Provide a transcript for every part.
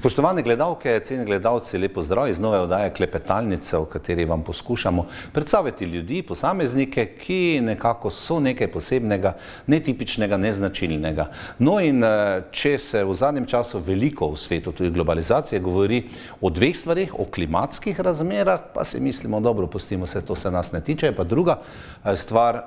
Spoštovane gledalke, cenjeni gledalci, lep pozdrav iz nove oddaje Klepetalnice, v kateri vam poskušamo predstaviti ljudi, posameznike, ki nekako so nekaj posebnega, netipičnega, neznačilnega. No in če se v zadnjem času veliko v svetu, tudi globalizacije, govori o dveh stvarih, o klimatskih razmerah, pa si mislimo, dobro, pustimo se, to se nas ne tiče, pa druga stvar,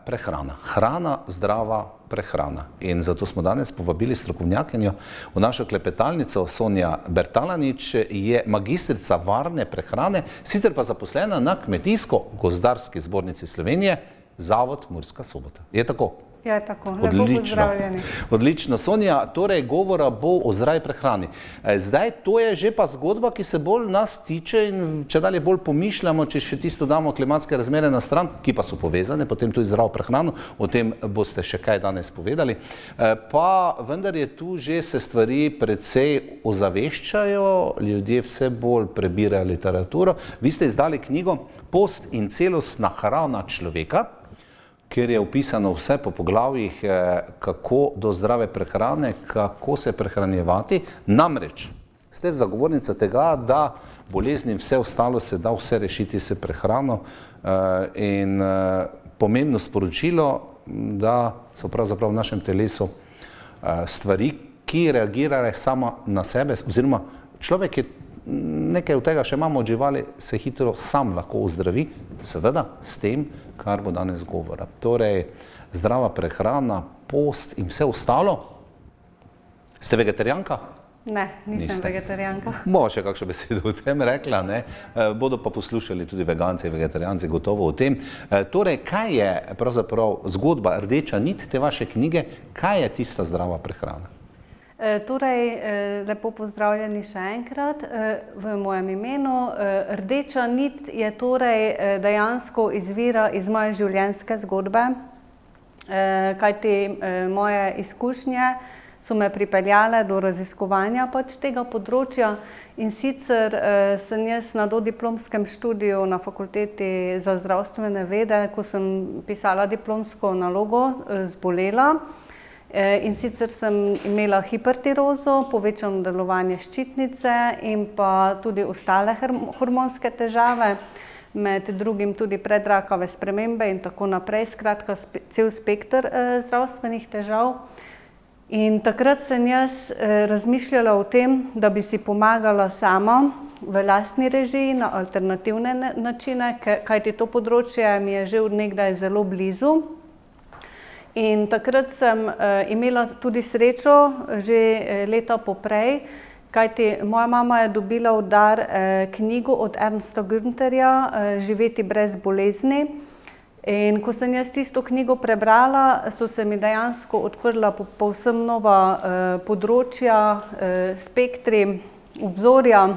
prehrana. Hrana, zdrava prehrana. In zato smo danes povabili strokovnjakinjo v našo klepetalnico. Sonja Bertalanič je magistrica varne prehrane, sicer pa zaposlena na Kmetijsko-gozdarski zbornici Slovenije, Zavod Murska Sobota. Je tako? Je tako, lepo pozdravljeni. Odlično. Sonja, torej govora bo o zdravi prehrani. Zdaj, to je že pa zgodba, ki se bolj nas tiče in če dalje bolj pomišljamo, če še tisto damo klimatske razmere na stran, ki pa so povezane, potem tudi zdravo prehrano, o tem boste še kaj danes povedali. Pa vendar je tu že se stvari precej ozaveščajo, ljudje vse bolj prebirajo literaturo. Vi ste izdali knjigo Post in celostna hrana človeka, kjer je opisano vse po poglavjih, kako do zdrave prehrane, kako se prehranjevati. Namreč ste zagovornica tega, da bolezni vse ostalo se da vse rešiti s prehrano in pomembno sporočilo, da so pravzaprav v našem telesu stvari, ki reagirajo sama na sebe, oziroma človek je nekaj od tega še imamo od živali, se hitro sam lahko ozdravi, seveda s tem, kar bo danes govora. Torej, zdrava prehrana, post in vse ostalo. Ste vegetarijanka? Ne, nisem vegetarijanka. Bo še kakšno besedo o tem rekla, ne? Bodo pa poslušali tudi veganci in vegetarijanci gotovo o tem. Torej, kaj je pravzaprav zgodba, rdeča nit te vaše knjige, kaj je tista zdrava prehrana? Torej, lepo pozdravljeni še enkrat v mojem imenu. Rdeča nit je torej dejansko izvira iz moje življenjske zgodbe, kajti moje izkušnje so me pripeljale do raziskovanja pač tega področja in sicer sem jaz na dodiplomskem študiju na Fakulteti za zdravstvene vede, ko sem pisala diplomsko nalogo, zbolela. In sicer sem imela hipertirozo, povečano delovanje ščitnice in pa tudi ostale hormonske težave, med drugim tudi predrakave spremembe in tako naprej, skratka cel spekter zdravstvenih težav. In takrat sem jaz razmišljala o tem, da bi si pomagala sama v lastni režiji na alternativne načine, kajti to področje mi je že od nekdaj zelo blizu. In takrat sem imela tudi srečo, že leta poprej, kajti moja mama je dobila v dar knjigo od Ernsta Güntherja Živeti brez bolezni. In ko sem jaz tisto knjigo prebrala, so se mi dejansko odprla povsem nova področja, spektri, obzorja,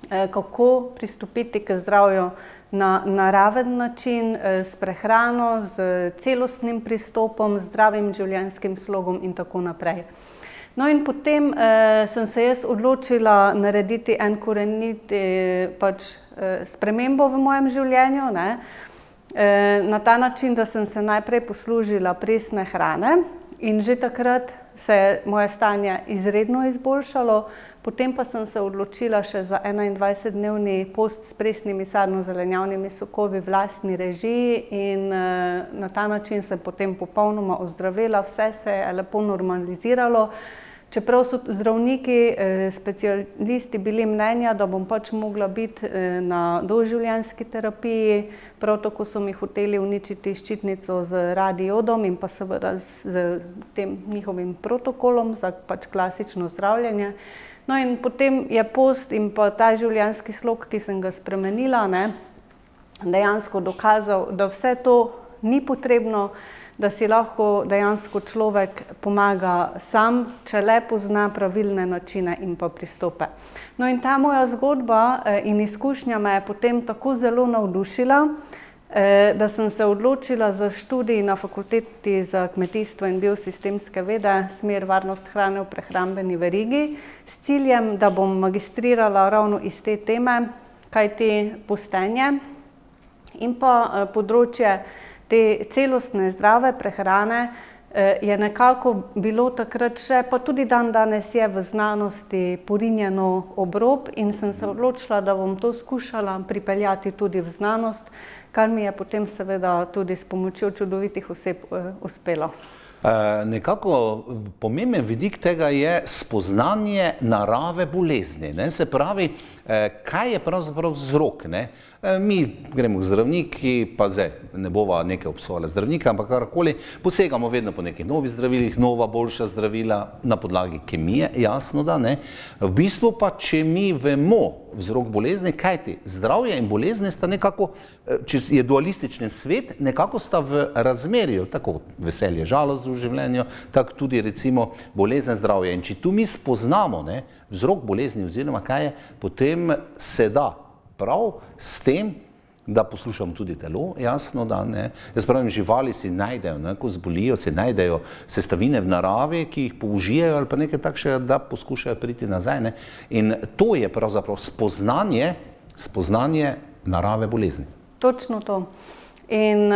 kako pristopiti k zdravju na naraven način, s prehrano, s celostnim pristopom, zdravim življenjskim slogom in tako naprej. No in potem sem se jaz odločila narediti en koreniti spremembo v mojem življenju, ne. Na ta način, da sem se najprej poslužila presne hrane in že takrat se je moje stanje izredno izboljšalo. Potem pa sem se odločila še za 21-dnevni post s presnimi sadno-zelenjavnimi sokovi v lastni režiji in na ta način sem potem popolnoma ozdravela, vse se je lepo normaliziralo. Čeprav so zdravniki, specialisti bili mnenja, da bom pač mogla biti na doživljenjski terapiji, prav tako so mi hoteli uničiti ščitnico z radiodom in pa seveda z tem njihovim protokolom za pač klasično zdravljenje. No in potem je post in pa ta življenjski slog, ki sem ga spremenila, ne, dejansko dokazal, da vse to ni potrebno, da si lahko dejansko človek pomaga sam, če le pozna pravilne načine in pa pristope. No in ta moja zgodba in izkušnja me je potem tako zelo navdušila, da sem se odločila za študij na Fakulteti za kmetijstvo in biosistemske vede, smer varnost hrane v prehrambeni verigi, s ciljem, da bom magistrirala ravno iz te teme, kajti postenje in pa področje te celostne zdrave prehrane je nekako bilo takrat še, pa tudi dan danes je v znanosti porinjeno ob rob in sem se odločila, da bom to skušala pripeljati tudi v znanost, kar mi je potem seveda tudi s pomočjo čudovitih oseb uspelo. Nekako pomemben vidik tega je spoznanje narave bolezni. Ne? Se pravi, kaj je pravzaprav vzrok. Ne? Mi gremo k zdravniki, pa zdaj ne bova nekaj obsojala zdravnika, ampak karkoli, posegamo vedno po nekih novih zdravilih, nova, boljša zdravila na podlagi kemije, jasno da ne. V bistvu pa, če mi vemo vzrok bolezni, kajti zdravje in bolezni sta nekako, če je dualističen svet, nekako sta v razmerju, tako veselje, žalost v življenju, tako tudi recimo bolezen, zdravje. In če tu mi spoznamo vzrok bolezni oziroma kaj je, potem se da prav s tem, da poslušamo tudi telo, jasno da ne. Jaz pravim, živali si najdejo, ko zbolijo, si najdejo sestavine v naravi, ki jih použijejo ali pa nekaj takšnega, da poskušajo priti nazaj. Ne. In to je pravzaprav spoznanje narave bolezni. Točno to. In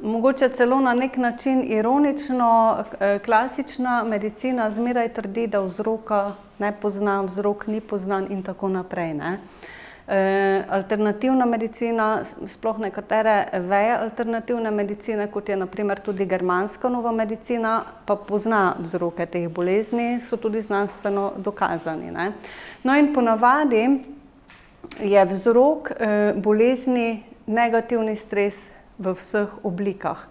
mogoče celo na nek način ironično, klasična medicina zmeraj trdi, da vzroka ne pozna, vzrok ni poznan in tako naprej. Ne. Alternativna medicina, sploh nekatere veje alternativne medicine, kot je na primer tudi germanska nova medicina, pa pozna vzroke teh bolezni, so tudi znanstveno dokazani. Ne. No in ponavadi je vzrok bolezni negativni stres v vseh oblikah.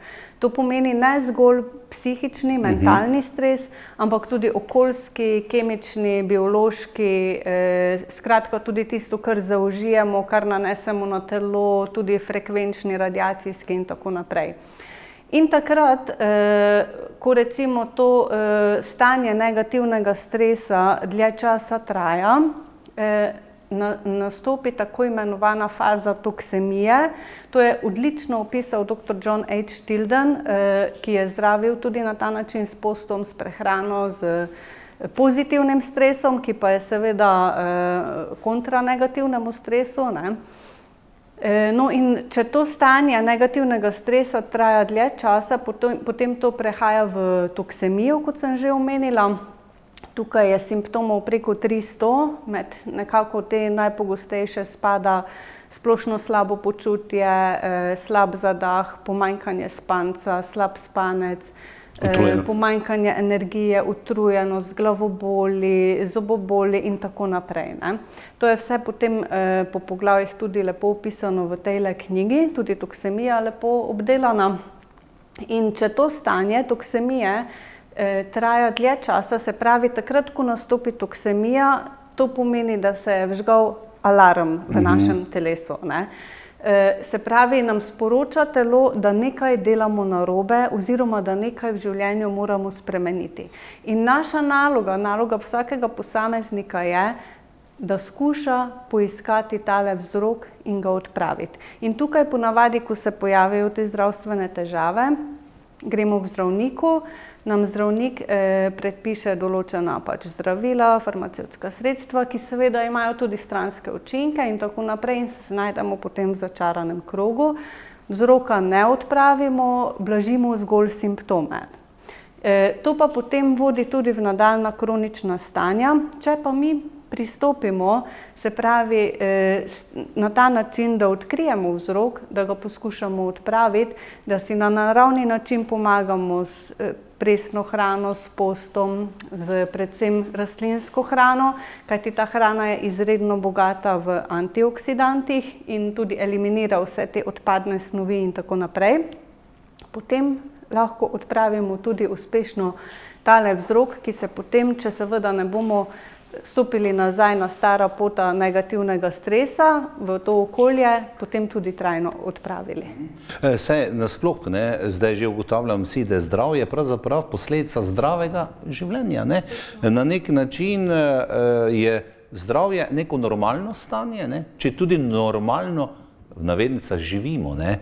To pomeni ne zgolj psihični, mentalni stres, ampak tudi okoljski, kemični, biološki, skratka tudi tisto, kar zaužijemo, kar nanesemo na telo, tudi frekvenčni, radiacijski in tako naprej. In takrat, ko recimo to stanje negativnega stresa dlje časa traja, nastopi tako imenovana faza toksemije. To je odlično opisal dr. John H. Tilden, ki je zdravil tudi na ta način s postom, s prehrano, z pozitivnim stresom, ki pa je seveda kontra negativnemu stresu. Ne? No in če to stanje negativnega stresa traja dlje časa, potem to prehaja v toksemijo, kot sem že omenila. Tukaj je simptomov preko 300, med nekako te najpogostejše spada splošno slabo počutje, slab zadah, pomanjkanje spanca, slab spanec, pomanjkanje energije, utrujenost, glavoboli, zoboboli in tako naprej. Ne. To je vse potem po poglavjih tudi lepo opisano v tejle knjigi, tudi toksemija lepo obdelana. In če to stanje toksemije traja dlje časa, se pravi, takrat, ko nastopi toksemija, to pomeni, da se je vžgal alarm v našem telesu. Ne? Se pravi, nam sporoča telo, da nekaj delamo narobe oziroma da nekaj v življenju moramo spremeniti. In naša naloga, naloga vsakega posameznika je, da skuša poiskati tale vzrok in ga odpraviti. In tukaj ponavadi, ko se pojavijo te zdravstvene težave, gremo k zdravniku, nam zdravnik predpiše določena zdravila, farmacevtska sredstva, ki seveda imajo tudi stranske učinke in tako naprej in se znajdemo potem v začaranem krogu. Vzroka ne odpravimo, blažimo zgolj simptome. To pa potem vodi tudi v nadaljnja kronična stanja. Če pa mi pristopimo, se pravi, na ta način, da odkrijemo vzrok, da ga poskušamo odpraviti, da si na naravni način pomagamo s presno hrano, s postom, z predvsem rastlinsko hrano, kajti ta hrana je izredno bogata v antioksidantih in tudi eliminira vse te odpadne snovi in tako naprej. Potem lahko odpravimo tudi uspešno tale vzrok, ki se potem, če seveda ne bomo stopili nazaj na stara pota negativnega stresa v to okolje, potem tudi trajno odpravili. Saj nasploh, zdaj že ugotavljam si, da je zdravje pravzaprav posledica zdravega življenja. Ne? Na nek način je zdravje neko normalno stanje, če tudi normalno v navednicah živimo. Ne?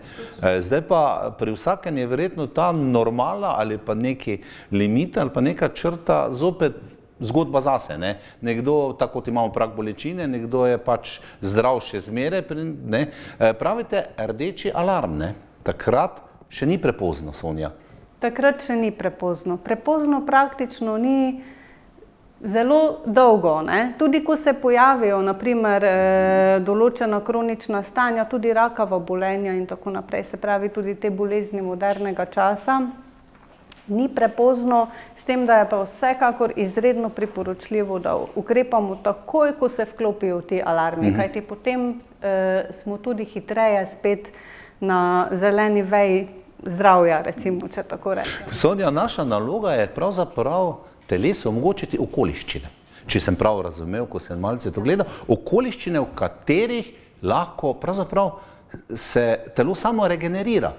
Zdaj pa pri vsakem je verjetno ta normala ali pa neki limit ali pa neka črta zopet zgodba zase. Ne? Nekdo, tako kot imamo prag bolečine, nekdo je pač zdrav še zmeraj. Pravite rdeči alarm, ne? Takrat še ni prepozno, Sonja. takrat še ni prepozno. Prepozno praktično ni zelo dolgo, ne? Tudi ko se pojavijo, naprimer, določena kronična stanja, tudi rakava obolenja in tako naprej, se pravi tudi te bolezni modernega časa, ni prepozno, s tem, da je pa vsekakor izredno priporočljivo, da ukrepamo takoj, ko se vklopijo ti alarmi, kajti potem smo tudi hitreje spet na zeleni veji zdravja, recimo, če tako rečem. Sonja, naša naloga je pravzaprav telesu omogočiti okoliščine. Če sem prav razumel, ko sem malce to gledal, okoliščine, v katerih lahko pravzaprav se telo samo regenerira.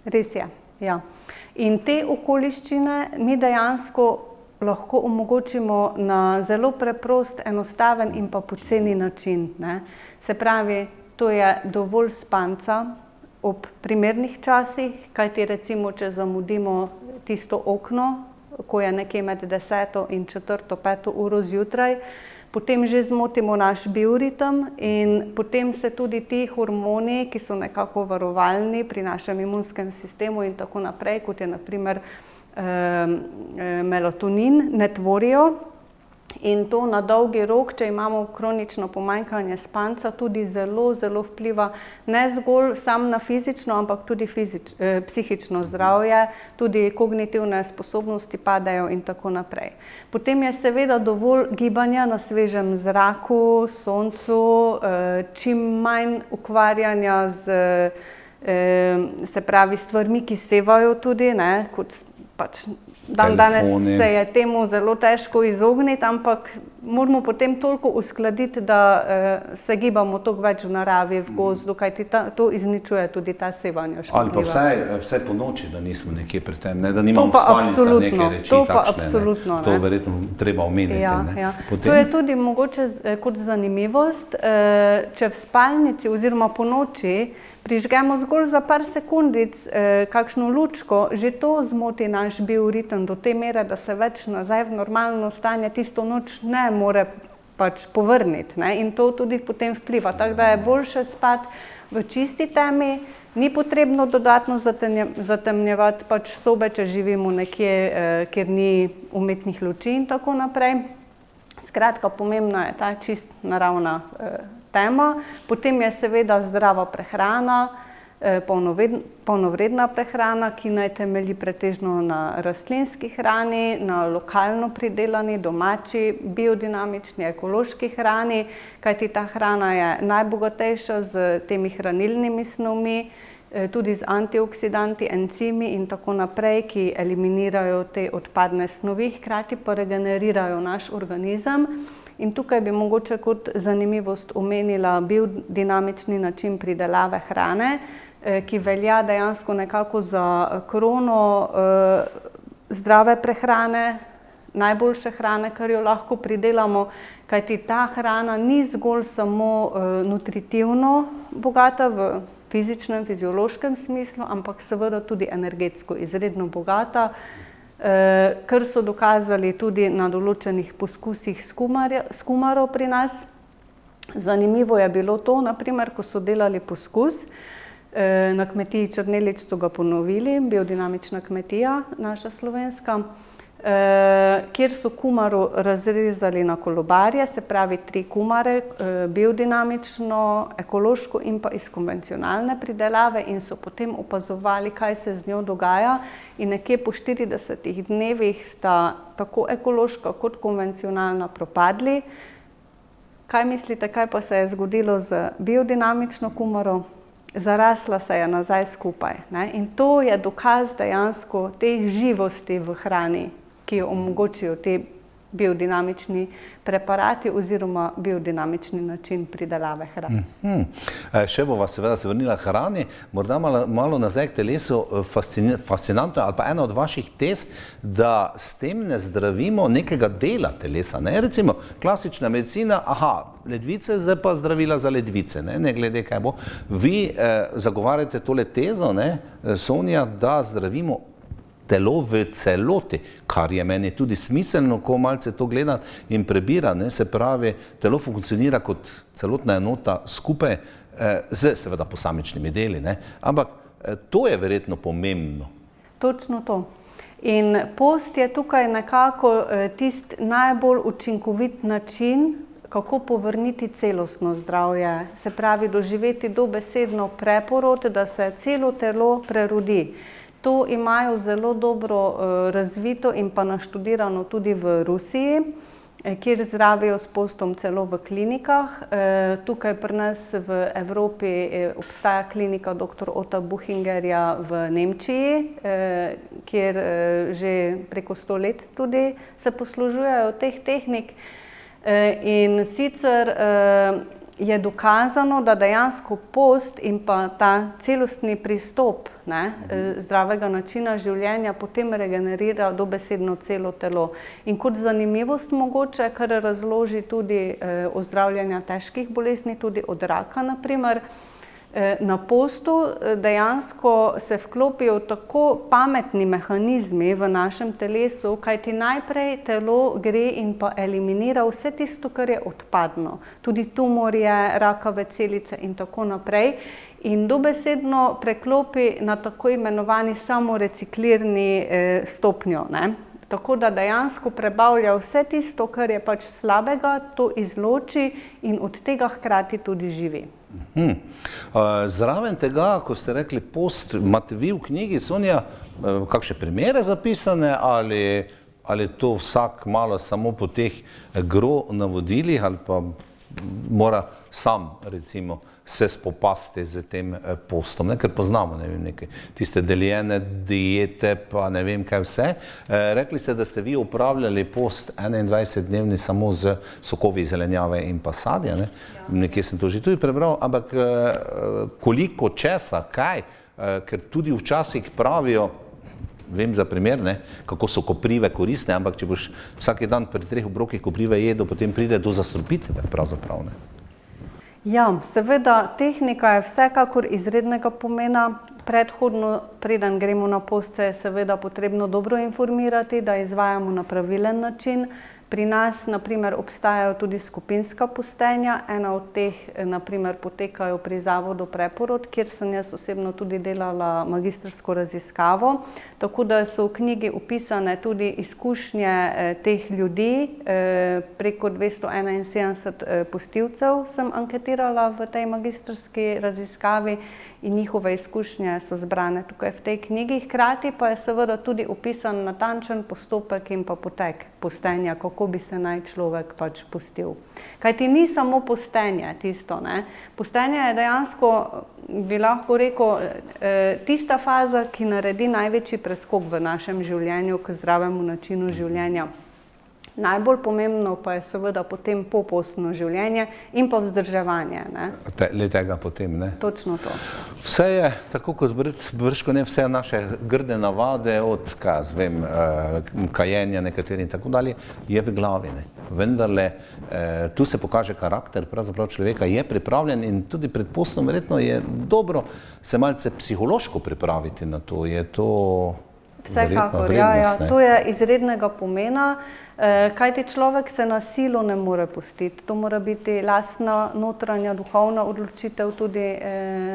Res je, ja. In te okoliščine mi dejansko lahko omogočimo na zelo preprost, enostaven in pa poceni način, ne. Se pravi, to je dovolj spanca ob primernih časih, kajti recimo, če zamudimo tisto okno, ko je nekje med 10. in 4., 5. uro zjutraj, potem že zmotimo naš bioritem in potem se tudi ti hormoni, ki so nekako varovalni pri našem imunskem sistemu in tako naprej, kot je na primer melatonin, ne tvorijo. In to na dolgi rok, če imamo kronično pomanjkanje spanca, tudi zelo, zelo vpliva ne zgolj samo na fizično, ampak tudi psihično zdravje, tudi kognitivne sposobnosti padajo in tako naprej. Potem je seveda dovolj gibanja na svežem zraku, soncu, čim manj ukvarjanja z, se pravi, stvarmi, ki sevajo tudi, ne, kot pač danes se je temu zelo težko izogniti, ampak moramo potem toliko uskladiti, da se gibamo toliko več v naravi, v gozdu, kajti to izničuje tudi ta sevanja škodljiva. Ali pa vsaj po noči, da nismo nekje pri tem, ne, da nimamo v spalnicah neke reči takšne. To verjetno treba omeniti. Ja. To je tudi mogoče kot zanimivost, če v spalnici oziroma po noči prižgemo zgolj za par sekundic kakšno lučko, že to zmoti naš bioritem do te mere, da se več nazaj v normalno stanje tisto noč ne more pač povrniti, ne? In to tudi potem vpliva. Tako da je boljše spati v čisti temi, ni potrebno dodatno zatemnjevati pač sobe, če živimo nekje, kjer ni umetnih luči in tako naprej. Skratka, pomembna je ta čist naravna tema. Potem je seveda zdrava prehrana, polnovredna prehrana, ki naj temelji pretežno na rastlinski hrani, na lokalno pridelani, domači, biodinamični, ekološki hrani, kajti ta hrana je najbogatejša z temi hranilnimi snovmi, tudi z antioksidanti, encimi in tako naprej, ki eliminirajo te odpadne snovi, hkrati pa regenerirajo naš organizem. In tukaj bi mogoče kot zanimivost omenila biodinamični način pridelave hrane, ki velja dejansko nekako za krono zdrave prehrane, najboljše hrane, kar jo lahko pridelamo, kajti ta hrana ni zgolj samo nutritivno bogata v fizičnem, fiziološkem smislu, ampak seveda tudi energetsko izredno bogata, kar so dokazali tudi na določenih poskusih s kumaro pri nas. Zanimivo je bilo to, naprimer, ko so delali poskus, na kmetiji Črnelič so ga ponovili, biodinamična kmetija, naša slovenska, kjer so kumaro razrezali na kolobarje, se pravi 3 kumare, biodinamično, ekološko in pa iz konvencionalne pridelave in so potem opazovali, kaj se z njo dogaja in nekje po 40 dnevih sta tako ekološka kot konvencionalna propadli. Kaj mislite, kaj pa se je zgodilo z biodinamično kumaro? Zarasla se je nazaj skupaj, ne? In to je dokaz dejansko te živosti v hrani, ki jo omogočijo te biodinamični preparati oziroma biodinamični način pridelave hrane. Še bova seveda se vrnila k hrani, morda malo nazaj k telesu. Fascinantno ali pa ena od vaših tez, da s tem ne zdravimo nekega dela telesa, ne? Recimo klasična medicina, ledvice, zdaj pa zdravila za ledvice, ne glede kaj bo. Vi zagovarjate tole tezo, ne, Sonja, da zdravimo telo v celoti, kar je meni tudi smiselno, ko malce to gledam in prebiram, ne, se pravi, telo funkcionira kot celotna enota skupaj z seveda posamičnimi deli, ne, ampak to je verjetno pomembno. Točno to. In post je tukaj nekako tisti najbolj učinkovit način, kako povrniti celostno zdravje, se pravi doživeti dobesedno preporod, da se celo telo prerodi. To imajo zelo dobro razvito in pa naštudirano tudi v Rusiji, kjer zdravijo s postom celo v klinikah. Tukaj pri nas v Evropi obstaja klinika dr. Ota Buchingerja v Nemčiji, kjer že preko 100 let tudi se poslužujejo teh tehnik. In sicer je dokazano, da dejansko post in pa ta celostni pristop zdravega načina življenja potem regenerira dobesedno celo telo. In kot zanimivost mogoče, kar razloži tudi ozdravljanja težkih bolezni, tudi od raka na primer, na postu dejansko se vklopijo tako pametni mehanizmi v našem telesu, kajti najprej telo gre in pa eliminira vse tisto, kar je odpadno. Tudi tumorje, rakave celice in tako naprej. In dobesedno preklopi na tako imenovani samoreciklirni stopnjo. Tako da dejansko prebavlja vse tisto, kar je pač slabega, to izloči in od tega hkrati tudi živi. Zraven tega, ko ste rekli post, imate vi v knjigi, Sonja, kakšne primere zapisane ali to vsak malo samo po teh gro navodilih ali pa mora sam recimo se spopasti z tem postom, ker poznamo, ne vem, neke tiste deljene diete, pa ne vem kaj vse. Rekli ste, da ste vi upravljali post 21-dnevni samo z sokovi zelenjave in pa sadja, ne? Nekje sem to že tudi prebral, ampak koliko česa, kaj, ker tudi včasih pravijo, vem za primer, ne, kako so koprive koristne, ampak če boš vsak dan pri 3 obrokih koprive jedel, potem pride do zastrupitve pravzaprav, ne. Ja, seveda, tehnika je vsekakor izrednega pomena. Predhodno, preden gremo na post, se je seveda potrebno dobro informirati, da izvajamo na pravilen način. Pri nas, na primer, obstajajo tudi skupinska postenja. Ena od teh, na primer, potekajo pri Zavodu Preporod, kjer sem jaz osebno tudi delala magistrsko raziskavo. Tako da so v knjigi opisane tudi izkušnje teh ljudi. Preko 271 postivcev sem anketirala v tej magistrski raziskavi in njihove izkušnje so zbrane tukaj v tej knjigi. Hkrati pa je seveda tudi opisan natančen postopek in pa potek postenja, kako bi se naj človek pač postil. Kajti ni samo postenje tisto, ne. Postenje je dejansko, bi lahko rekel, tista faza, ki naredi največji preskok v našem življenju k zdravemu načinu življenja. Najbolj pomembno pa je seveda potem popostno življenje in pa vzdrževanje, ne. Le tega potem, ne. Točno to. Vse je, tako kot bržkone vse naše grde navade, od kajenja nekateri in tako dalje, je v glavi, ne. Vendarle, tu se pokaže karakter, pravzaprav človeka je pripravljen in tudi pred postom verjetno je dobro se malce psihološko pripraviti na to, je to verjetno vrednost, ne. To je izrednega pomena. Kajti človek se na silo ne more pustiti. To mora biti lastna notranja duhovna odločitev tudi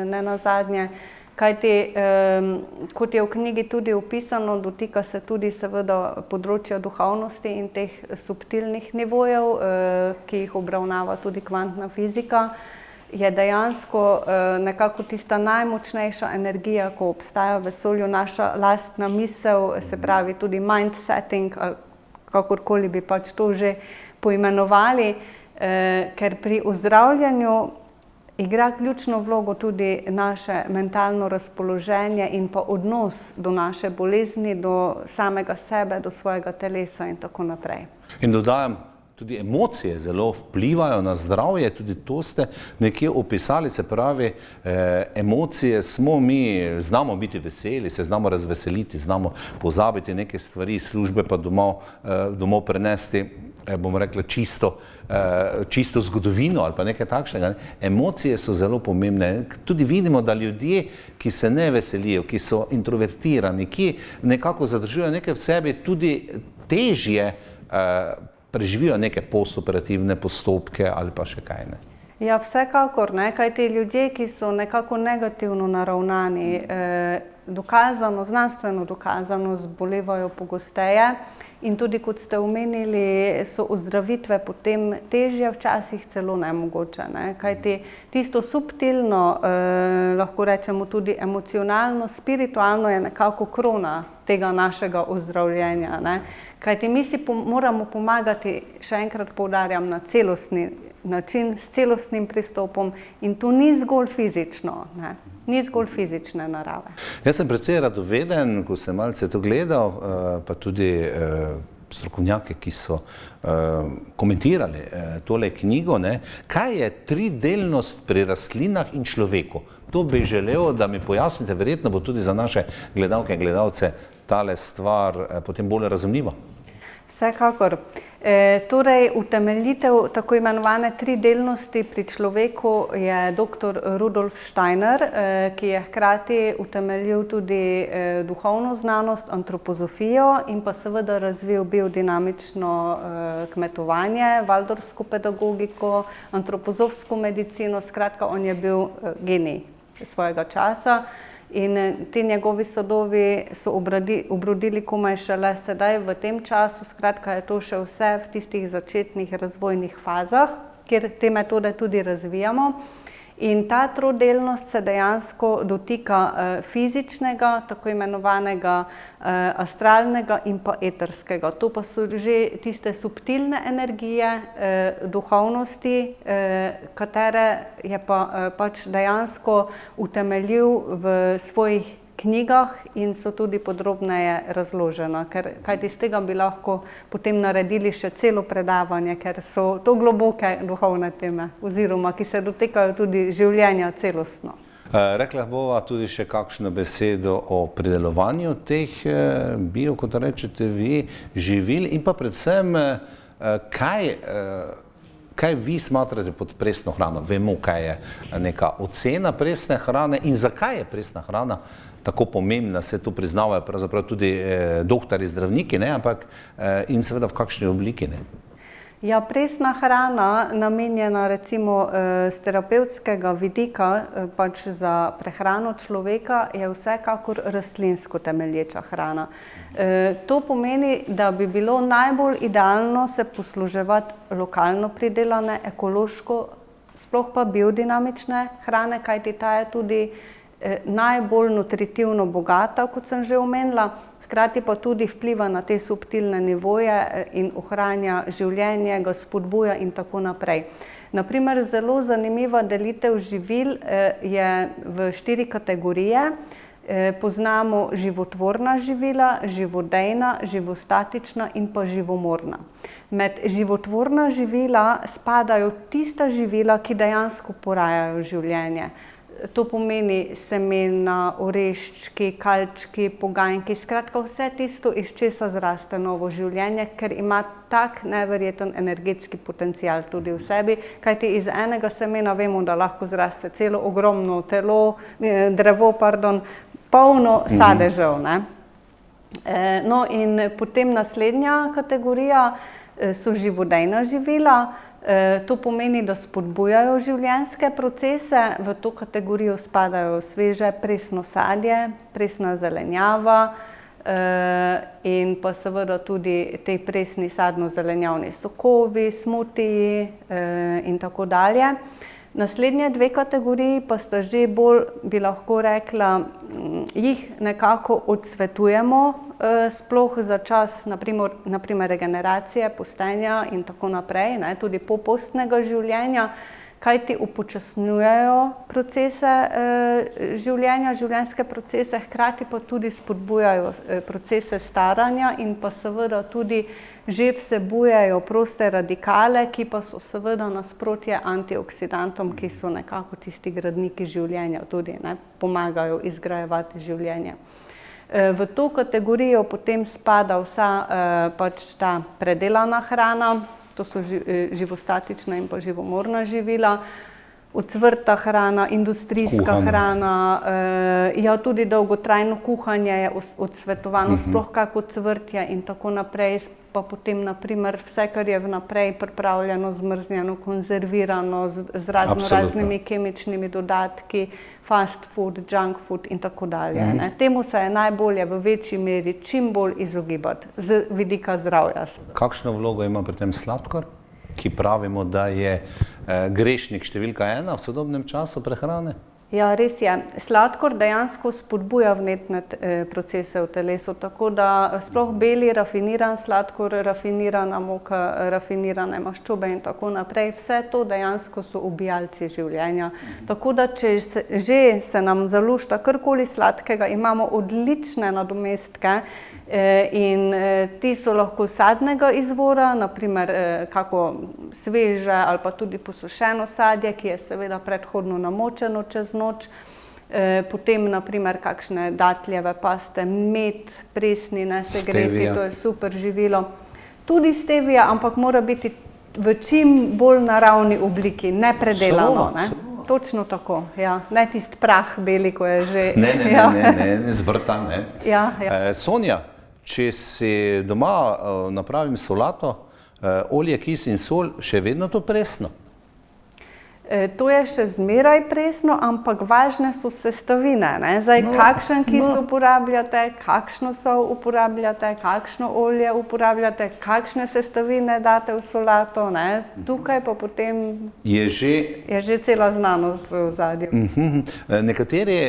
nenazadnje. Kajti, kot je v knjigi tudi opisano, dotika se tudi seveda področja duhovnosti in teh subtilnih nivojev, ki jih obravnava tudi kvantna fizika, je dejansko nekako tista najmočnejša energija, ko obstaja v vesolju, naša lastna misel, se pravi tudi mind setting, kakorkoli bi pač to že poimenovali, ker pri ozdravljanju igra ključno vlogo tudi naše mentalno razpoloženje in pa odnos do naše bolezni, do samega sebe, do svojega telesa in tako naprej. In dodajam, tudi emocije zelo vplivajo na zdravje, tudi to ste nekje opisali, se pravi, emocije smo mi, znamo biti veseli, se znamo razveseliti, znamo pozabiti neke stvari, službe pa domov prenesti, bomo rekli, čisto zgodovino ali pa nekaj takšnega. Emocije so zelo pomembne. Tudi vidimo, da ljudje, ki se ne veselijo, ki so introvertirani, ki nekako zadržujejo nekaj v sebi, tudi težje preživijo neke postoperativne postopke ali pa še kaj, ne. Ja, vsekakor, ne, kajti ljudje, ki so nekako negativno naravnani, dokazano, znanstveno dokazano zbolevajo pogosteje. In tudi, kot ste omenili, so ozdravitve potem težje, včasih celo nemogoče. Kajti tisto subtilno, lahko rečemo tudi emocionalno, spiritualno je nekako krona tega našega ozdravljenja. Kajti mi si moramo pomagati, še enkrat poudarjam, na celostni način, s celostnim pristopom in to ni zgolj fizično. Ni zgolj fizične narave. Jaz sem precej radoveden, ko sem malce to gledal, pa tudi strokovnjake, ki so komentirali tole knjigo. Kaj je tridelnost pri rastlinah in človeku? To bi želel, da mi pojasnite, verjetno bo tudi za naše gledalke in gledalce tale stvar potem bolj razumljiva. Vsekakor. Torej, utemeljitev tako imenovane tridelnosti pri človeku je dr. Rudolf Steiner, ki je hkrati utemeljil tudi duhovno znanost, antropozofijo in pa seveda razvil biodinamično kmetovanje, valdorsko pedagogiko, antropozofsko medicino, skratka, on je bil genij svojega časa. In ti njegovi sadovi so obrodili komaj šele sedaj v tem času, skratka je to še vse v tistih začetnih razvojnih fazah, kjer te metode tudi razvijamo. In ta trodelnost se dejansko dotika fizičnega, tako imenovanega astralnega in pa eterskega. To pa so že tiste subtilne energije, duhovnosti, katere je pa pač dejansko utemeljil v svojih knjigah in so tudi podrobneje razložena, kajti iz tega bi lahko potem naredili še celo predavanje, ker so to globoke duhovne teme, oziroma ki se dotikajo tudi življenja celostno. Rekla bova tudi še kakšno besedo o pridelovanju teh bio, kot rečete vi, živil in pa predvsem, kaj vi smatrate pod presno hrano? Vemo, kaj je neka ocena presne hrane in zakaj je presna hrana tako pomembna, se to priznavajo pravzaprav tudi doktorji, zdravniki, ampak in seveda v kakšni obliki. Ja, presna hrana, namenjena recimo z terapevtskega vidika pač za prehrano človeka, je vsekakor rastlinsko temelječa hrana. To pomeni, da bi bilo najbolj idealno se posluževati lokalno pridelane, ekološko, sploh pa biodinamične hrane, kajti ta je tudi najbolj nutritivno bogata, kot sem že omenila, hkrati pa tudi vpliva na te subtilne nivoje in ohranja življenje, ga spodbuja in tako naprej. Naprimer, zelo zanimiva delitev živil je v 4 kategorije. Poznamo životvorna živila, živodejna, živostatična in pa živomorna. Med životvorna živila spadajo tista živila, ki dejansko porajajo življenje. To pomeni semena, oreščki, kalčki, poganjki, skratka vse tisto, iz česa zraste novo življenje, ker ima tak neverjeten energetski potencial tudi v sebi, kajti iz enega semena vemo, da lahko zraste celo ogromno drevo, polno sadežev. No in potem naslednja kategorija so živodejna živila. To pomeni, da spodbujajo življenjske procese, v to kategorijo spadajo sveže presno sadje, presna zelenjava in pa seveda tudi te presni sadno-zelenjavni sokovi, smutiji in tako dalje. Naslednje 2 kategoriji pa sta že bolj, bi lahko rekla, jih nekako odsvetujemo, sploh za čas, naprimer regeneracije, postenja in tako naprej, tudi popostnega življenja, kajti upočasnjujejo procese življenja, življenjske procese, hkrati pa tudi spodbujajo procese staranja in pa seveda tudi že vsebujejo proste radikale, ki pa so seveda nasprotje antioksidantom, ki so nekako tisti gradniki življenja, tudi pomagajo izgrajevati življenje. V to kategorijo potem spada vsa pač ta predelana hrana, to so živostatična in pa živomorna živila. Ocvrta hrana, industrijska hrana, ja, tudi dolgotrajno kuhanje je odsvetovano, sploh kako cvrtje in tako naprej, pa potem naprimer vse, kar je vnaprej pripravljeno, zmrznjeno, konzervirano z raznimi kemičnimi dodatki, fast food, junk food in tako dalje. Temu se je najbolje v večji meri čim bolj izogibati z vidika zdravja. Kakšno vlogo ima pri tem sladkor, ki pravimo, da je grešnik številka 1 v sodobnem času prehrane? Ja, res je. Sladkor dejansko spodbuja vnetne procese v telesu, tako da sploh beli, rafiniran sladkor, rafinirana moka, rafinirane maščobe in tako naprej, vse to dejansko so ubijalci življenja. Tako da, če že se nam zalušta karkoli sladkega, imamo odlične nadomestke in ti so lahko sadnega izvora, naprimer kako sveže ali pa tudi posušeno sadje, ki je seveda predhodno namočeno čez noč, potem naprimer kakšne datljeve paste, med, presni, nesegreti, to je super živilo. Tudi stevia, ampak mora biti v čim bolj naravni obliki, ne predelano. Točno tako, ja. Ne tisti prah beli, ko je že... Ne, zvrtan, ne. Ja. Sonja, če si doma napravim solato, olje, kis in sol, še vedno to presno? To je še zmeraj presno, ampak važne so sestavine. Zdaj, kakšen kis uporabljate, kakšno sol uporabljate, kakšno olje uporabljate, kakšne sestavine date v solato, tukaj pa potem je že cela znanost v ozadju. Nekateri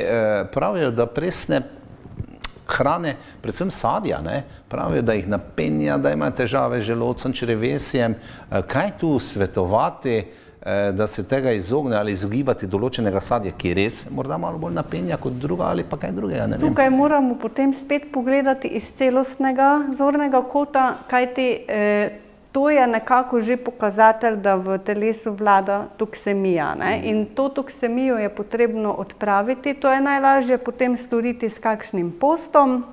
pravijo, da presne hrane, predvsem sadja, pravijo, da jih napenja, da imajo težave z želodcem, črevesjem. Kaj tu svetovati, da se tega izogne ali izogibati določenega sadja, ki res morda malo bolj napenja kot druga ali pa kaj drugega? Tukaj moramo potem spet pogledati iz celostnega zornega kota, kajti to je nekako že pokazatelj, da v telesu vlada toksemija. In to toksemijo je potrebno odpraviti. To je najlažje potem storiti s kakšnim postom,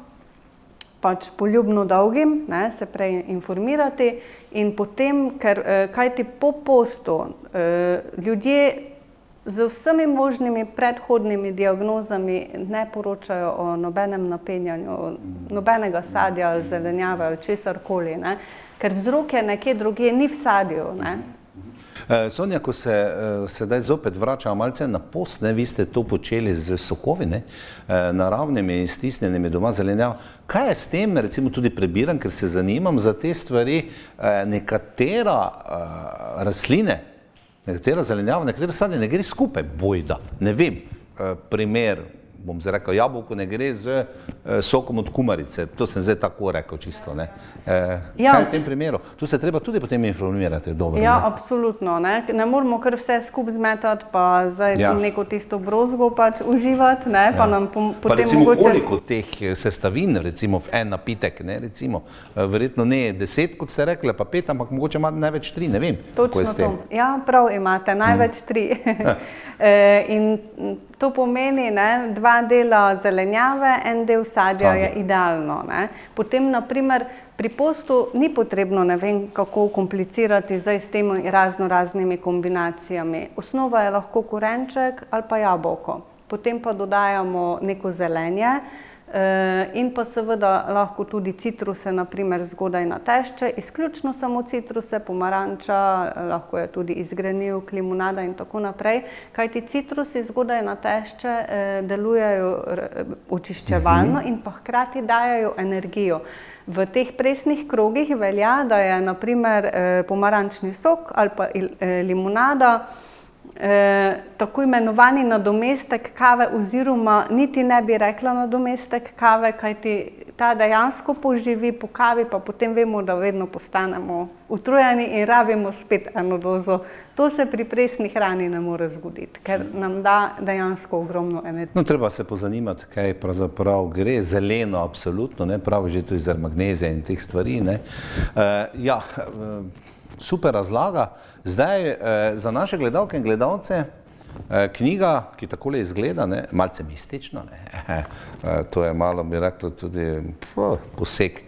pač poljubno dolgim, se prej informirati in potem, kajti po postu ljudje z vsemi možnimi predhodnimi diagnozami ne poročajo o nobenem napenjanju, nobenega sadja ali zelenjave ali česarkoli, ker vzrok je nekje drugje, ni v sadju. Sonja, ko se sedaj zopet vračamo malce na post, vi ste to počeli z sokovi, naravnimi in stisnjenimi doma zelenjav. Kaj je s tem, recimo tudi prebiram, ker se zanimam za te stvari, nekatera rastline, nekatera zelenjava, nekatera sadje ne gre skupaj, bojda, ne vem, primer, bom zdaj rekel, jabolko ne gre z sokom od kumarice, to sem zdaj tako rekel čisto, Kaj v tem primeru? Tu se treba tudi potem informirati dobro, Ja, absolutno, ne moramo kar vse skupaj zmetati, pa zdaj neko tisto brozgo pač uživati, pa nam potem mogoče... Pa recimo koliko teh sestavin, recimo v en napitek, recimo, verjetno ne 10, kot ste rekli, pa 5, ampak mogoče ima največ 3, ne vem, kako je s tem. Točno to, ja, prav imate, največ 3. In to pomeni, 2 dela zelenjave, en del sadja je idealno. Potem, naprimer, pri postu ni potrebno ne vem kako komplicirati zdaj s temi raznimi kombinacijami. Osnova je lahko korenček ali pa jabolko. Potem pa dodajamo neko zelenje in pa seveda lahko tudi citruse, naprimer zgodaj na tešče, izključno samo citruse, pomaranča, lahko je tudi izgrenivk, limonada in tako naprej, kajti citrusi zgodaj na tešče delujejo očiščevalno in pa hkrati dajajo energijo. V teh presnih krogih velja, da je naprimer pomarančni sok ali pa limonada tako imenovani nadomestek kave oziroma niti ne bi rekla nadomestek kave, kajti ta dejansko poživi po kavi, pa potem vemo, da vedno postanemo utrujeni in rabimo spet eno dozo. To se pri presni hrani ne more zgoditi, ker nam da dejansko ogromno energije. No, treba se pozanimati, kaj pravzaprav gre. Zeleno, absolutno, prav že to iz magnezija in teh stvari. Ja, super razlaga. Zdaj, za naše gledalke in gledalce, knjiga, ki takole izgleda, malce mistično, to je malo, bi rekla, tudi poseg.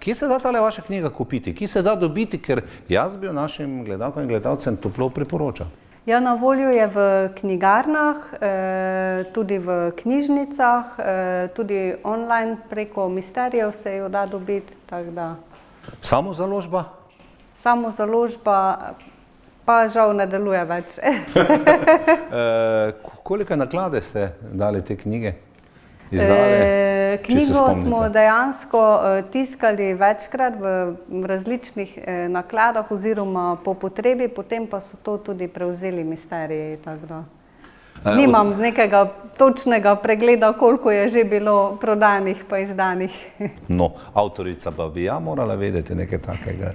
Kje se da tale vaša knjiga kupiti? Kje se da dobiti? Ker jaz bi jo našim gledalkam in gledalcem toplo priporočal. Ja, na voljo je v knjigarnah, tudi v knjižnicah, tudi online preko Misterijev se jo da dobiti, tako da. Samozaložba? Samozaložba pa žal ne deluje več. Koliko naklade ste dali te knjige? Izdali, knjigo smo dejansko tiskali večkrat v različnih nakladah oziroma po potrebi, potem pa so to tudi prevzeli Misteriji. Nimam nekega točnega pregleda, koliko je že bilo prodanih pa izdanih. No, avtorica pa bi morala vedeti nekaj takega.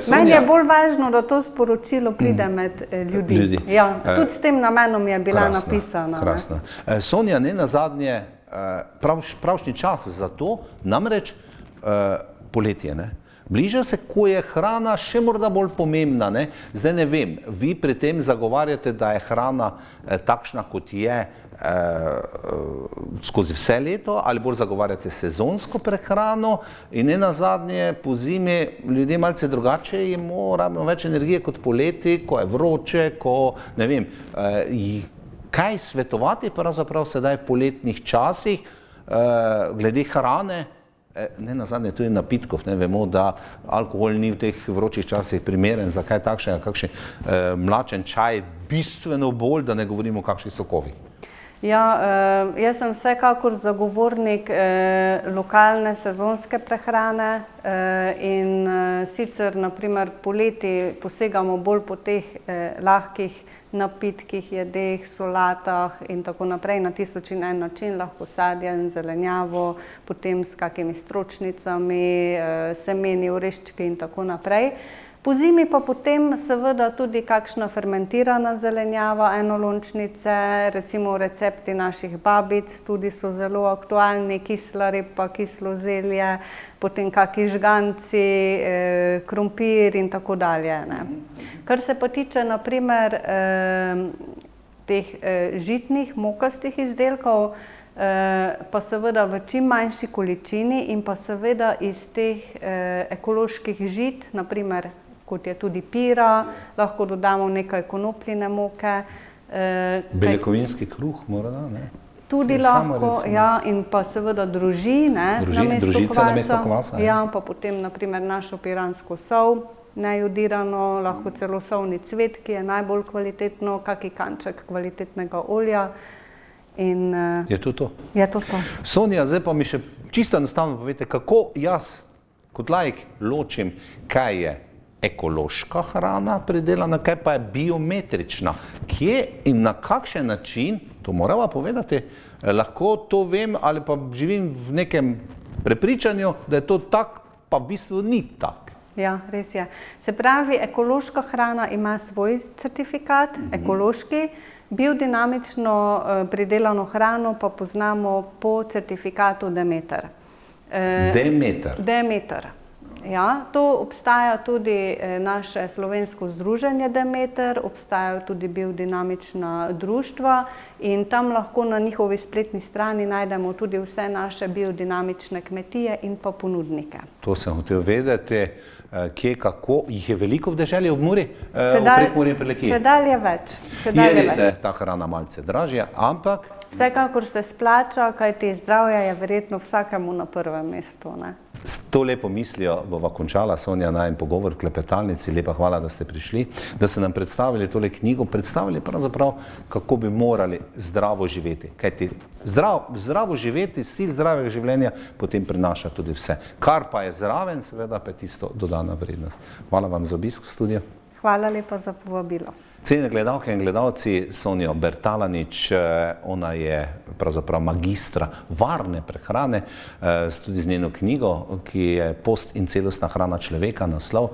Meni je bolj važno, da to sporočilo pride med ljudi. Ja, tudi s tem namenom je bila napisana. Krasno. Sonja, ne nazadnje, pravšnji čas za to, namreč poletje, ne? Bliža se, ko je hrana še morda bolj pomembna, ne? Zdaj ne vem, vi pri tem zagovarjate, da je hrana takšna, kot je skozi vse leto, ali bolj zagovarjate sezonsko prehrano in ne nazadnje po zimi ljudje malce drugače jemo, rabimo več energije kot poleti, ko je vroče, ko ne vem, kaj svetovati pravzaprav sedaj v poletnih časih glede hrane, ne nazadnje tudi napitkov, ne vemo, da alkohol ni v teh vročih časih primeren za kaj takšnega, kakšen mlačen čaj, bistveno bolj, da ne govorimo o kakšnih sokovih. Ja, jaz sem vsekakor zagovornik lokalne sezonske prehrane in sicer naprimer poleti posegamo bolj po teh lahkih napitkih, jedeh, solatah in tako naprej, na 1001 način, lahko sadje in zelenjavo, potem s kakimi stročnicami, semeni, oreščki in tako naprej. Po zimi pa potem seveda tudi kakšna fermentirana zelenjava, enolončnice, recimo recepti naših babic, tudi so zelo aktualni, kisla repa, kislo zelje, potem kaki žganci, krompir in tako dalje. Kar se pa tiče naprimer teh žitnih, mokastih izdelkov, pa seveda v čim manjši količini in pa seveda iz teh ekoloških žit, naprimer kot je tudi pira, lahko dodamo nekaj konopljine moke. Beljakovinski kruh morda, ne? Tudi lahko, ja, in pa seveda droži, ne, namesto kvasa. Ja, pa potem naprimer našo piransko sol, nejodirano, lahko celo solni cvet, ki je najbolj kvalitetno, kaki kanček kvalitetnega olja. Je to to? Je to to. Sonja, zdaj pa mi še čisto enostavno povete, kako jaz kot laik ločim, kaj je ekološka hrana pridelana, kaj pa je biometrična. Kje in na kakšen način, to morava povedati, lahko to vem ali pa živim v nekem prepričanju, da je to tak, pa v bistvu ni tak. Ja, res je. Se pravi, ekološka hrana ima svoj certifikat, ekološki, biodinamično pridelano hrano pa poznamo po certifikatu Demeter. Demeter? Demeter. Ja, to obstaja tudi naše slovensko združenje Demeter, obstajajo tudi biodinamična društva in tam lahko na njihovi spletni strani najdemo tudi vse naše biodinamične kmetije in pa ponudnike. To sem hotel vedeti, kje, kako, jih je veliko v deželi ob Muri, v Prekmurju in Prlekiji? Čedalje več. Je res, da je ta hrana malce dražja, ampak? Vsekakor se splača, kajti zdravje je verjetno vsakemu na prvem mestu, ne? S to lepo mislijo bova končala, Sonja, najin pogovor v klepetalnici. Lepa hvala, da ste prišli, da ste nam predstavili tole knjigo, predstavili pravzaprav, kako bi morali zdravo živeti. Kajti zdravo živeti, stil zdravega življenja potem prinaša tudi vse. Kar pa je zraven, seveda pa je tisto dodana vrednost. Hvala vam za obisk v studiu. Hvala lepa za povabilo. Cenjene gledalke in gledalci, Sonjo Bertalanič, ona je pravzaprav magistra varne prehrane, tudi z njeno knjigo, ki je Post in celostna hrana človeka, naslov,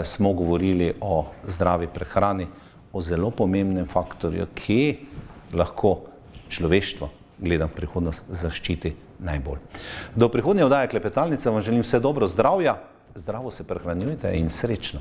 smo govorili o zdravi prehrani, o zelo pomembnem faktorju, ki lahko človeštvo, gledam v prihodnost, zaščiti najbolj. Do prihodnje oddaje Klepetalnice vam želim vse dobro zdravja, zdravo se prehranjujte in srečno.